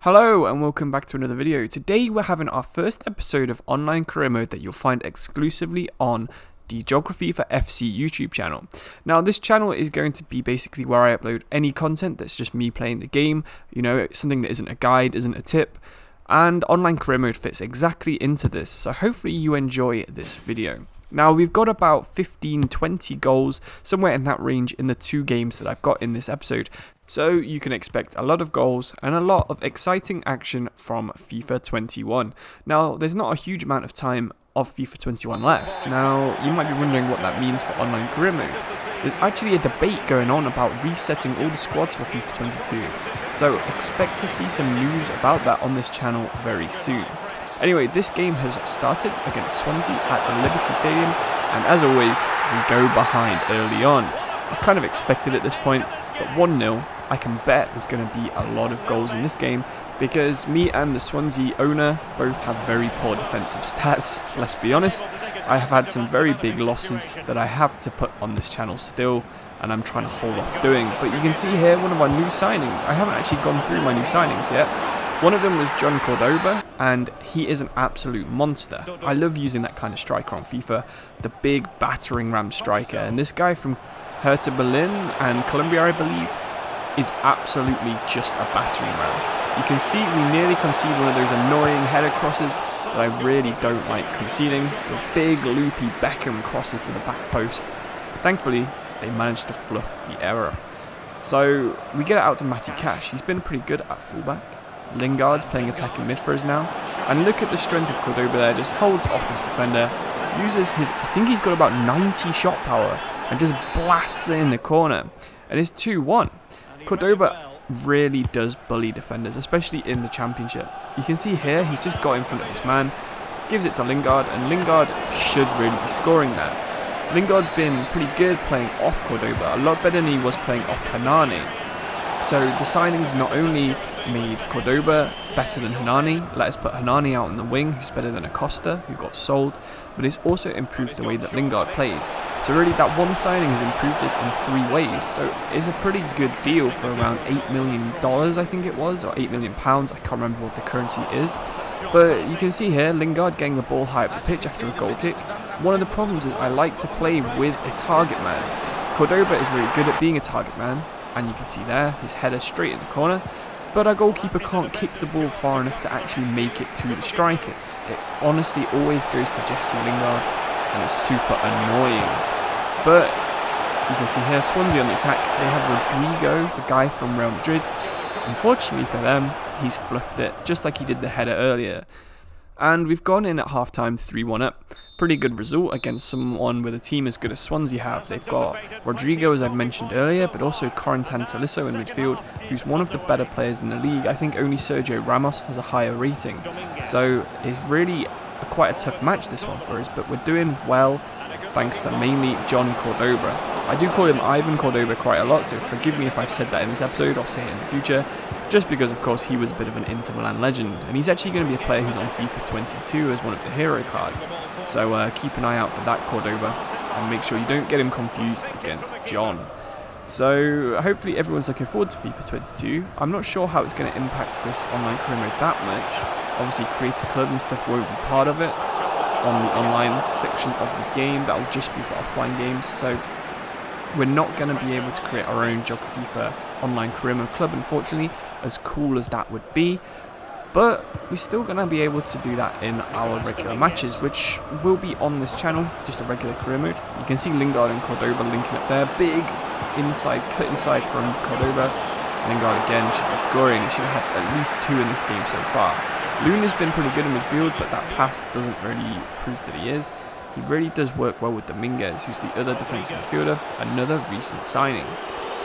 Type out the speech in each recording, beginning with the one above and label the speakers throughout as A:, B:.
A: Hello and welcome back to another video. Today we're having our first episode of online career mode that you'll find exclusively on the Geography for FC YouTube channel. Now this channel is going to be basically where I upload any content that's just me playing the game, something that isn't a guide, isn't a tip, and online career mode fits exactly into this, so hopefully you enjoy this video. Now we've got about 15-20 goals, somewhere in that range in the two games that I've got in this episode. So you can expect a lot of goals and a lot of exciting action from FIFA 21. Now there's not a huge amount of time of FIFA 21 left. Now you might be wondering what that means for online career mode. There's actually a debate going on about resetting all the squads for FIFA 22. So expect to see some news about that on this channel very soon. Anyway, this game has started against Swansea at the Liberty Stadium, and as always, we go behind early on. It's kind of expected at this point, but 1-0, I can bet there's going to be a lot of goals in this game, because me and the Swansea owner both have very poor defensive stats. Let's be honest, I have had some very big losses that I have to put on this channel still, and I'm trying to hold off doing. But you can see here one of our new signings. I haven't actually gone through my new signings yet. One of them was John Cordoba, and he is an absolute monster. I love using that kind of striker on FIFA, the big battering ram striker, and this guy from Hertha Berlin and Colombia, I believe, is absolutely just a battering ram. You can see we nearly conceded one of those annoying header crosses that I really don't like conceding, the big loopy Beckham crosses to the back post. But thankfully, they managed to fluff the error. So we get it out to Matty Cash. He's been pretty good at fullback. Lingard's playing attacking mid for us now, and look at the strength of Cordoba there, just holds off his defender, uses his, I think he's got about 90 shot power, and just blasts it in the corner, and it's 2-1. Cordoba really does bully defenders, especially in the Championship. You can see here, he's just got in front of his man, gives it to Lingard, and Lingard should really be scoring that. Lingard's been pretty good playing off Cordoba, a lot better than he was playing off Hernani. So the signings not only made Cordoba better than Hernani, let us put Hernani out on the wing, who's better than Acosta, who got sold, but it's also improved the way that Lingard plays. So really that one signing has improved us in 3 ways, so it's a pretty good deal for around $8 million, I think it was, or £8 million, I can't remember what the currency is. But you can see here, Lingard getting the ball high up the pitch after a goal kick. One of the problems is I like to play with a target man. Cordoba is really good at being a target man, and you can see there, his header straight in the corner, but our goalkeeper can't kick the ball far enough to actually make it to the strikers. It honestly always goes to Jesse Lingard, and it's super annoying. But you can see here, Swansea on the attack, they have Rodrigo, the guy from Real Madrid. Unfortunately for them, he's fluffed it, just like he did the header earlier. And we've gone in at half-time 3-1 up. Pretty good result against someone with a team as good as Swansea have. They've got Rodrigo, as I've mentioned earlier, but also Corentin Tolisso in midfield, who's one of the better players in the league. I think only Sergio Ramos has a higher rating. So it's really quite a tough match, this one for us, but we're doing well thanks to mainly John Cordoba. I do call him Ivan Cordoba quite a lot, so forgive me if I've said that in this episode, I'll say it in the future. Just because, of course, he was a bit of an Inter Milan legend, and he's actually going to be a player who's on FIFA 22 as one of the hero cards. So keep an eye out for that Cordoba, and make sure you don't get him confused against John. So hopefully everyone's looking forward to FIFA 22. I'm not sure how it's going to impact this online career mode that much. Obviously, Create a Club and stuff won't be part of it on the online section of the game. That will just be for offline games. So we're not going to be able to create our own Geography for online career mode club, unfortunately, as cool as that would be. But we're still going to be able to do that in our regular matches, which will be on this channel, just a regular career mode. You can see Lingard and Cordoba linking up there. Big inside, cut inside from Cordoba. Lingard again should be scoring. He should have had at least 2 in this game so far. Luna's been pretty good in midfield, but that pass doesn't really prove that he is. He really does work well with Dominguez, who's the other defensive midfielder, another recent signing.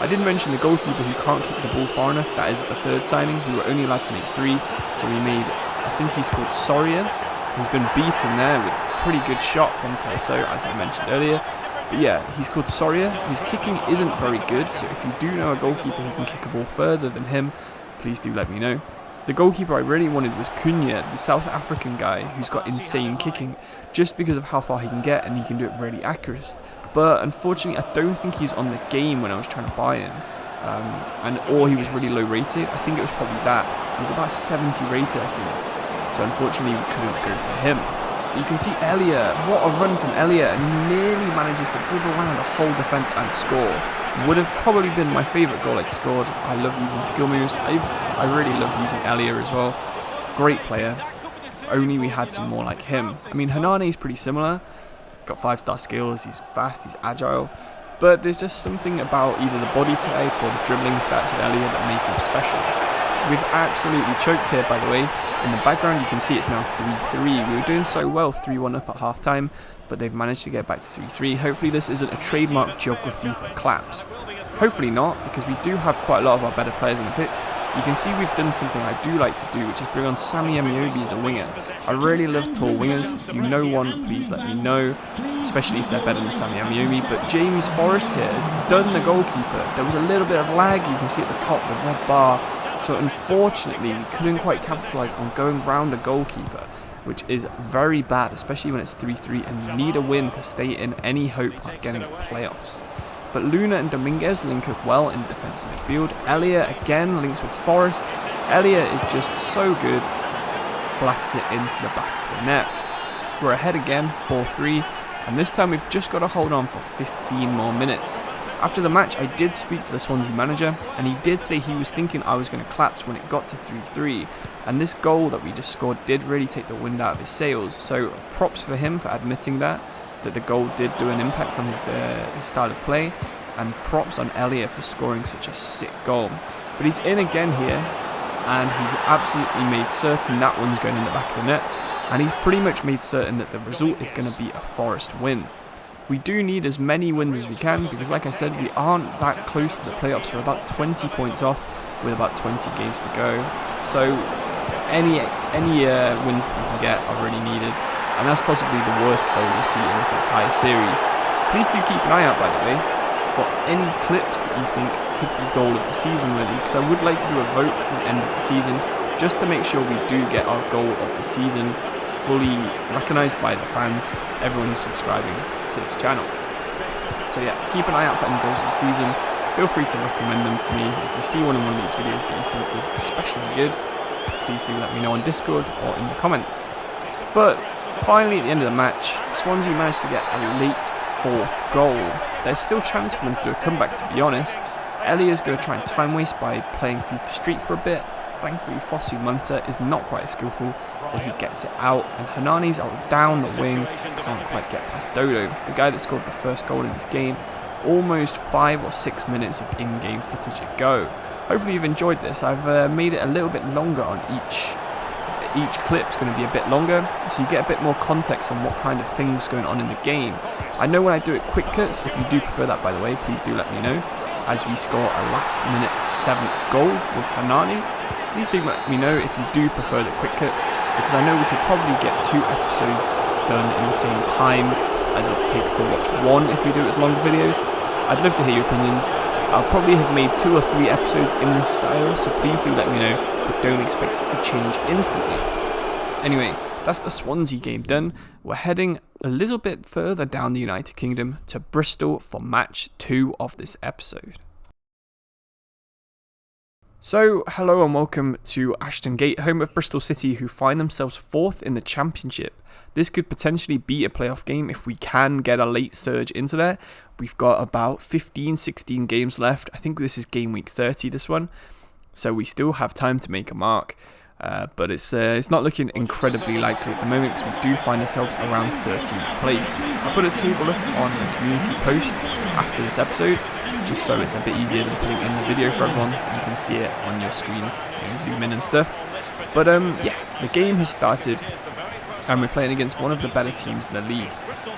A: I did mention the goalkeeper who can't kick the ball far enough. That is the 3rd signing. We were only allowed to make 3, so we made, I think he's called Soria. He's been beaten there with a pretty good shot from Tolisso, as I mentioned earlier. But yeah, he's called Soria. His kicking isn't very good, so if you do know a goalkeeper who can kick a ball further than him, please do let me know. The goalkeeper I really wanted was Cunha, the South African guy who's got insane kicking, just because of how far he can get, and he can do it really accurate. But unfortunately, I don't think he's on the game when I was trying to buy him. Or he was really low rated. I think it was probably that. He was about 70 rated, I think. So unfortunately, we couldn't go for him. You can see Elliot, what a run from Elliot, and he nearly manages to dribble around the whole defence and score. Would have probably been my favourite goal I'd scored. I love using skill moves. I really love using Elliot as well. Great player. If only we had some more like him. I mean, Hernani's pretty similar. Got 5-star skills, he's fast, he's agile. But there's just something about either the body type or the dribbling stats of Elliot that make him special. We've absolutely choked here, by the way. In the background, you can see it's now 3-3. We were doing so well, 3-1 up at half-time, but they've managed to get back to 3-3. Hopefully this isn't a trademark geography for collapse. Hopefully not, because we do have quite a lot of our better players on the pitch. You can see we've done something I do like to do, which is bring on Sammy Amiobi as a winger. I really love tall wingers. If you know one, please let me know, especially if they're better than Sammy Amiobi. But James Forrest here has done the goalkeeper. There was a little bit of lag, you can see at the top, the red bar. So unfortunately, we couldn't quite capitalise on going round a goalkeeper, which is very bad, especially when it's 3-3 and you need a win to stay in any hope of getting playoffs. But Luna and Dominguez link up well in defensive midfield. Elliot again links with Forrest. Elliot is just so good. Blasts it into the back of the net. We're ahead again, 4-3, and this time we've just got to hold on for 15 more minutes. After the match, I did speak to the Swansea manager, and he did say he was thinking I was going to collapse when it got to 3-3. And this goal that we just scored did really take the wind out of his sails. So props for him for admitting that the goal did do an impact on his style of play, and props on Elliot for scoring such a sick goal. But he's in again here, and he's absolutely made certain that one's going in the back of the net, and he's pretty much made certain that the result is going to be a Forest win. We do need as many wins as we can, because like I said, we aren't that close to the playoffs. We're about 20 points off with about 20 games to go. So any wins that we can get are really needed, and that's possibly the worst goal you'll see in this entire series. Please do keep an eye out, by the way, for any clips that you think could be goal of the season worthy, because I would like to do a vote at the end of the season, just to make sure we do get our goal of the season fully recognised by the fans, everyone who's subscribing to this channel. So yeah, keep an eye out for any goals of the season. Feel free to recommend them to me. If you see one in one of these videos that you think was especially good, please do let me know on Discord or in the comments. But finally, at the end of the match, Swansea managed to get a late 4th goal. There's still chance for them to do a comeback, to be honest. Elliot's going to try and time waste by playing FIFA Street for a bit. Thankfully, Fosu Munter is not quite as skillful, so he gets it out, and Hernani's out down the wing, can't quite get past Dodo, the guy that scored the first goal in this game. Almost 5 or 6 minutes of in-game footage ago. Hopefully you've enjoyed this. I've made it a little bit longer on each clip's going to be a bit longer, so you get a bit more context on what kind of things going on in the game. I know when I do it quick cuts, if you do prefer that, by the way, please do let me know, as we score a last minute 7th goal with Hernani. Please do let me know if you do prefer the quick cuts, because I know we could probably get 2 episodes done in the same time as it takes to watch one if we do it with longer videos. I'd love to hear your opinions. I'll probably have made 2 or 3 episodes in this style, so please do let me know, but don't expect it to change instantly. Anyway, that's the Swansea game done. We're heading a little bit further down the United Kingdom to Bristol for match 2 of this episode. So, hello and welcome to Ashton Gate, home of Bristol City, who find themselves 4th in the Championship. This could potentially be a playoff game if we can get a late surge into there. We've got about 15-16 games left. I think this is game week 30, this one. So we still have time to make a mark. But it's not looking incredibly likely at the moment, because we do find ourselves around 13th place. I'll put a table up on the community post after this episode, just so it's a bit easier than putting in the video for everyone. You can see it on your screens, zoom in and stuff. But yeah, the game has started, and we're playing against one of the better teams in the league.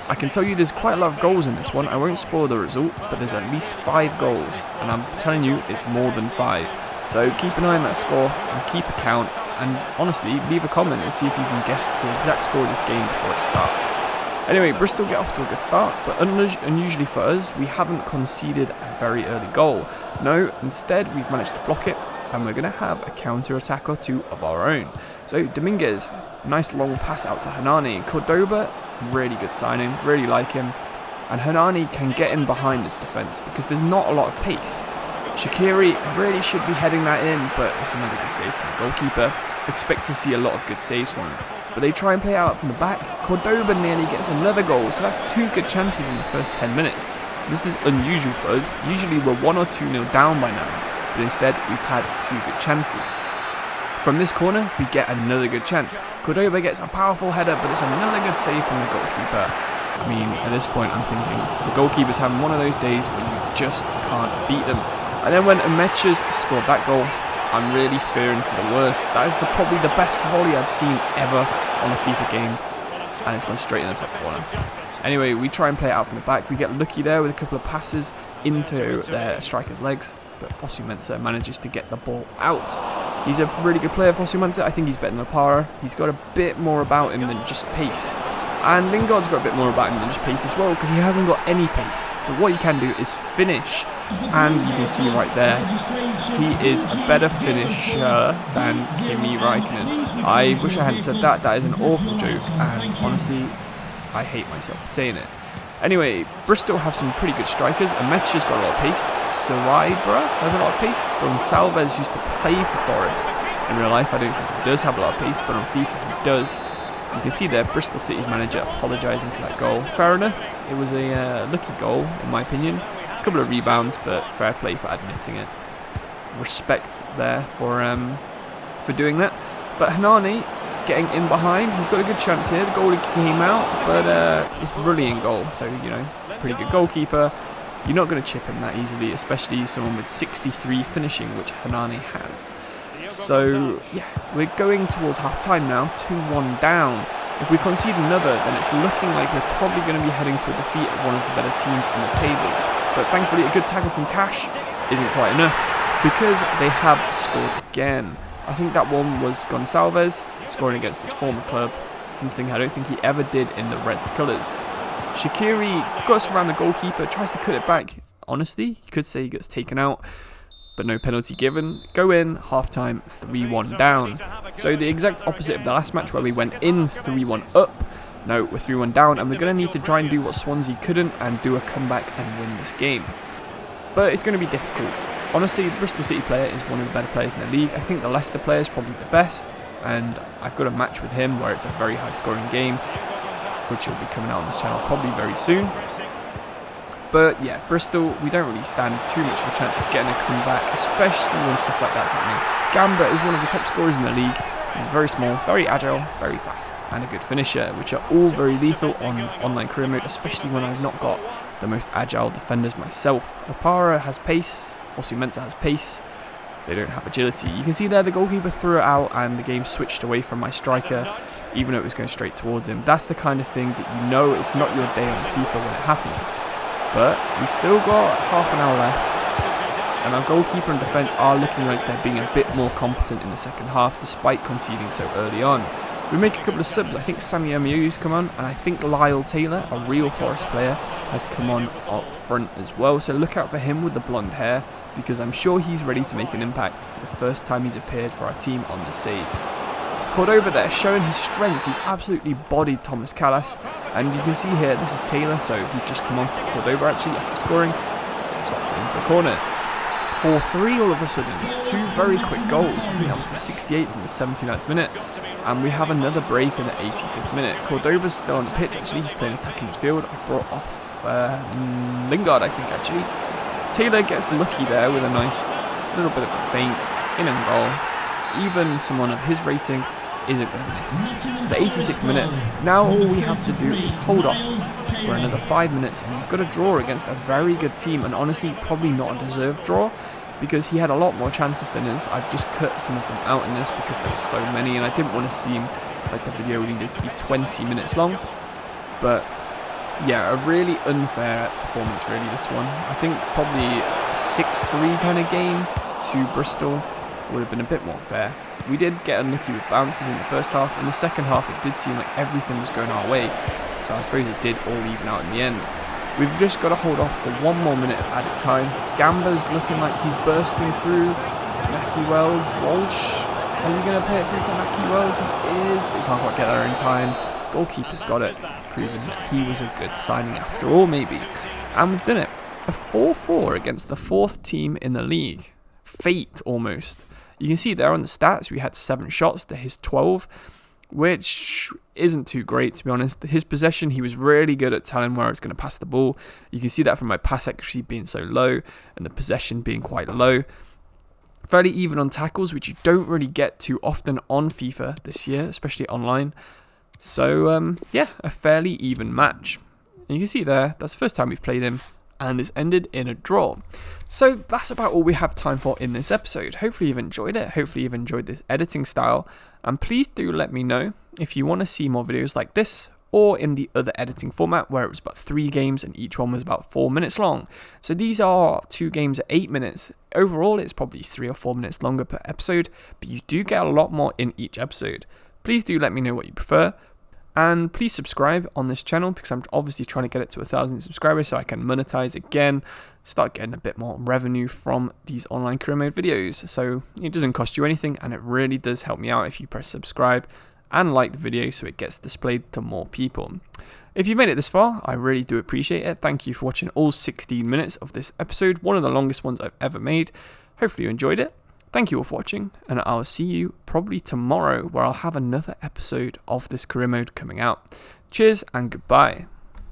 A: I can tell you there's quite a lot of goals in this one. I won't spoil the result, but there's at least 5 goals, and I'm telling you, it's more than 5. So keep an eye on that score and keep a count, and honestly, leave a comment and see if you can guess the exact score of this game before it starts. Anyway, Bristol get off to a good start, but unusually for us, we haven't conceded a very early goal. No, instead we've managed to block it, and we're going to have a counter-attack or 2 of our own. So Dominguez, nice long pass out to Hernani. Cordoba, really good signing, really like him. And Hernani can get in behind this defence because there's not a lot of pace. Shaqiri really should be heading that in, but it's another good save from the goalkeeper. Expect to see a lot of good saves from him. But they try and play it out from the back. Cordoba nearly gets another goal, so that's 2 good chances in the first 10 minutes. This is unusual for us. Usually we're 1 or 2-0 down by now, but instead we've had 2 good chances. From this corner, we get another good chance. Cordoba gets a powerful header, but it's another good save from the goalkeeper. I mean, at this point I'm thinking the goalkeeper's having one of those days where you just can't beat them. And then when Amecha's scored that goal, I'm really fearing for the worst. That is probably the best volley I've seen ever on a FIFA game, and it's gone straight in the top corner. Anyway, we try and play it out from the back. We get lucky there with a couple of passes into their striker's legs, but Fosu Mensah manages to get the ball out. He's a really good player, Fosu Mensah. I think he's better than Opara. He's got a bit more about him than just pace. And Lingard's got a bit more about him than just pace as well, because he hasn't got any pace. But what he can do is finish. And you can see right there, he is a better finisher than Kimi Räikkönen. I wish I hadn't said that. That is an awful joke. And honestly, I hate myself for saying it. Anyway, Bristol have some pretty good strikers. Amecha's got a lot of pace. Sarabia has a lot of pace. Gonçalves used to play for Forest. In real life, I don't think he does have a lot of pace, but on FIFA he does. You can see there, Bristol City's manager apologising for that goal. Fair enough, it was a lucky goal, in my opinion. A couple of rebounds, but fair play for admitting it. Respect there for doing that. But Hanani getting in behind, he's got a good chance here. The goalie came out, but it's really in goal. So, you know, pretty good goalkeeper. You're not going to chip him that easily, especially someone with 63 finishing, which Hanani has. So, yeah, we're going towards half-time now, 2-1 down. If we concede another, then it's looking like we're probably going to be heading to a defeat at one of the better teams on the table. But thankfully, a good tackle from Cash isn't quite enough, because they have scored again. I think that one was Gonçalves scoring against his former club, something I don't think he ever did in the Reds' colours. Shaqiri goes around the goalkeeper, tries to cut it back. Honestly, you could say he gets taken out, but no penalty given. Go in, half-time, 3-1 down. So the exact opposite of the last match where we went in 3-1 up. No, we're 3-1 down, and we're going to need to try and do what Swansea couldn't and do a comeback and win this game. But it's going to be difficult. Honestly, the Bristol City player is one of the better players in the league. I think the Leicester player is probably the best, and I've got a match with him where it's a very high-scoring game, which will be coming out on this channel probably very soon. But yeah, Bristol, we don't really stand too much of a chance of getting a comeback, especially when stuff like that's happening. Gamba is one of the top scorers in the league. He's very small, very agile, very fast, and a good finisher, which are all very lethal on online career mode, especially when I've not got the most agile defenders myself. Opara has pace, Fosu Mensah has pace, they don't have agility. You can see there the goalkeeper threw it out and the game switched away from my striker, even though it was going straight towards him. That's the kind of thing that you know it's not your day on FIFA when it happens. But we still got half an hour left, and our goalkeeper and defence are looking like they're being a bit more competent in the second half, despite conceding so early on. We make a couple of subs. I think Sammy Amio's come on, and I think Lyle Taylor, a real Forest player, has come on up front as well. So look out for him with the blonde hair, because I'm sure he's ready to make an impact for the first time he's appeared for our team on the save. Cordoba there, showing his strength. He's absolutely bodied Thomas Callas. And you can see here, this is Taylor, so he's just come on for Cordoba actually after scoring. Slots it into the corner. 4-3 all of a sudden. 2 very quick goals. I think that was the 68th and the 79th minute. And we have another break in the 85th minute. Cordoba's still on the pitch actually. He's playing attacking midfield. I brought off Lingard, I think actually. Taylor gets lucky there with a nice little bit of a feint in and goal. Even someone of his rating isn't going to miss. It's the 86th minute. Now all we have to do is hold off for another 5 minutes, and we've got a draw against a very good team, and honestly probably not a deserved draw, because he had a lot more chances than us. I've just cut some of them out in this because there were so many, and I didn't want to seem like the video needed to be 20 minutes long. But yeah, a really unfair performance really, this one. I think probably a 6-3 kind of game to Bristol would have been a bit more fair. We did get unlucky with bounces in the first half. In the second half, it did seem like everything was going our way, so I suppose it did all even out in the end. We've just got to hold off for 1 more minute of added time. Gamba's looking like he's bursting through. Naki Wells, Walsh, are you going to play it through to Naki Wells? He is, but he can't quite get there in time. Goalkeeper's got it, proving that he was a good signing after all, maybe. And we've done it. a 4-4 against the 4th team in the league. Fate, almost. You can see there on the stats, we had 7 shots to his 12, which isn't too great, to be honest. His possession, he was really good at telling where I was going to pass the ball. You can see that from my pass accuracy being so low and the possession being quite low. Fairly even on tackles, which you don't really get too often on FIFA this year, especially online. So, yeah, a fairly even match. And you can see there, that's the first time we've played him, and it's ended in a draw. So that's about all we have time for in this episode. Hopefully you've enjoyed it. Hopefully you've enjoyed this editing style. And please do let me know if you want to see more videos like this, or in the other editing format where it was about 3 games and each one was about 4 minutes long. So these are 2 games at 8 minutes. Overall, it's probably 3 or 4 minutes longer per episode, but you do get a lot more in each episode. Please do let me know what you prefer. And please subscribe on this channel, because I'm obviously trying to get it to 1,000 subscribers so I can monetize again, start getting a bit more revenue from these online career mode videos. So it doesn't cost you anything, and it really does help me out if you press subscribe and like the video so it gets displayed to more people. If you've made it this far, I really do appreciate it. Thank you for watching all 16 minutes of this episode, one of the longest ones I've ever made. Hopefully you enjoyed it. Thank you all for watching, and I'll see you probably tomorrow where I'll have another episode of this career mode coming out. Cheers and goodbye.